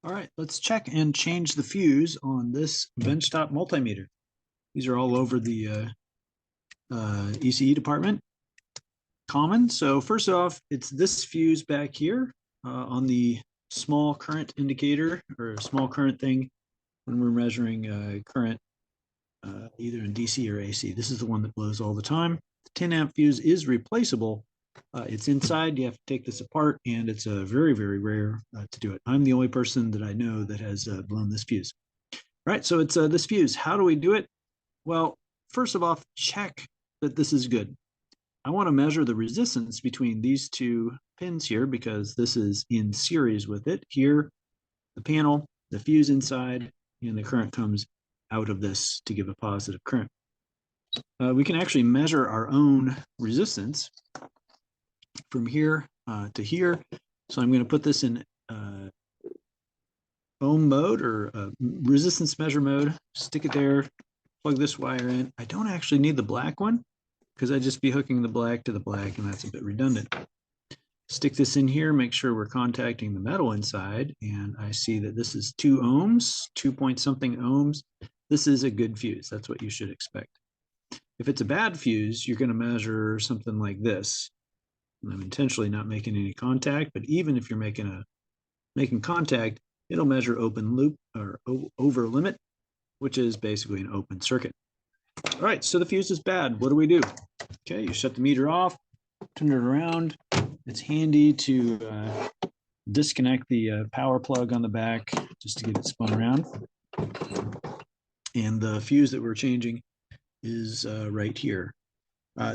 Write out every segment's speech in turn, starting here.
All right, let's check and change the fuse on this benchtop multimeter. These are all over the ECE department. Common. So first off, it's this fuse back here on the small current indicator or small current thing when we're measuring current either in DC or AC. This is the one that blows all the time. The 10 amp fuse is replaceable. It's inside. You have to take this apart, and it's very, very rare to do it. I'm the only person that I know that has blown this fuse. All right, so it's this fuse. How do we do it? Well, first of all, check that this is good. I want to measure the resistance between these two pins here because this is in series with it. Here, the panel, the fuse inside, and the current comes out of this to give a positive current. We can actually measure our own resistance from here to here. So I'm going to put this in ohm mode or resistance measure mode, stick it there, plug this wire in. I don't actually need the black one because I'd just be hooking the black to the black, and that's a bit redundant. Stick this in here, make sure we're contacting the metal inside, and I see that this is 2 ohms, 2 point something ohms. This is a good fuse. That's what you should expect. If it's a bad fuse, you're going to measure something like this. And I'm intentionally not making any contact, but even if you're making contact, it'll measure open loop or over limit, which is basically an open circuit. All right, so the fuse is bad. What do we do? Okay, you shut the meter off, turn it around. It's handy to disconnect the power plug on the back just to get it spun around. And the fuse that we're changing is right here.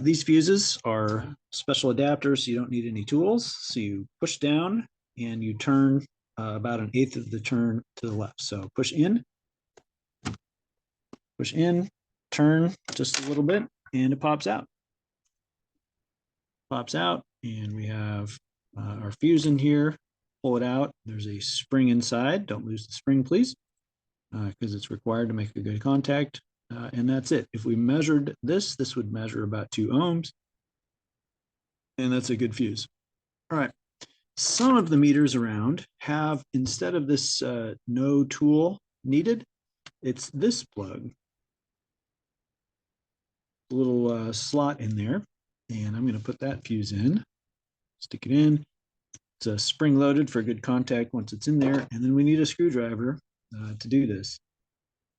These fuses are special adapters, so you don't need any tools. So you push down and you turn about 1/8 of the turn to the left. So push in, turn just a little bit, and it pops out. Pops out, and we have our fuse in here. Pull it out. There's a spring inside. Don't lose the spring, please, because it's required to make a good contact. And that's it. If we measured this, this would measure about 2 ohms. And that's a good fuse. All right. Some of the meters around have, instead of this no tool needed, it's this plug. A little slot in there. And I'm going to put that fuse in. Stick it in. It's spring loaded for good contact once it's in there. And then we need a screwdriver to do this.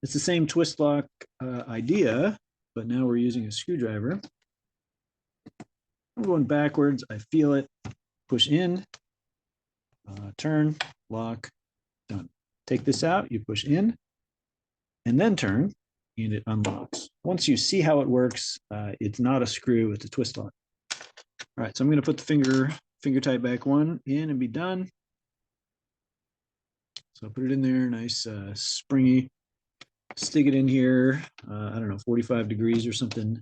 It's the same twist lock idea, but now we're using a screwdriver. I'm going backwards. I feel it. Push in, turn, lock, done. Take this out. You push in, and then turn, and it unlocks. Once you see how it works, it's not a screw. It's a twist lock. All right, so I'm going to put the finger tight back one in and be done. So put it in there, nice springy. Stick it in here, I don't know, 45 degrees or something.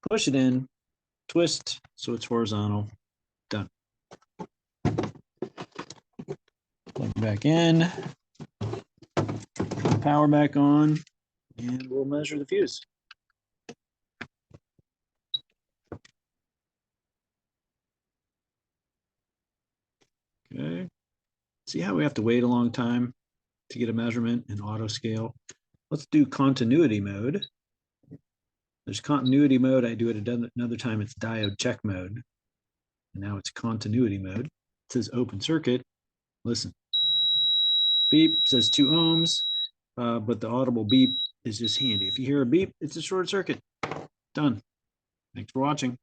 Push it in, twist so it's horizontal. Done. Plug it back in, power back on, and we'll measure the fuse. Okay. See how we have to wait a long time to get a measurement in auto scale? Let's do continuity mode. There's continuity mode. I do it another time. It's diode check mode. And now it's continuity mode. It says open circuit. Listen. Beep says 2 ohms, but the audible beep is just handy. If you hear a beep, it's a short circuit. Done. Thanks for watching.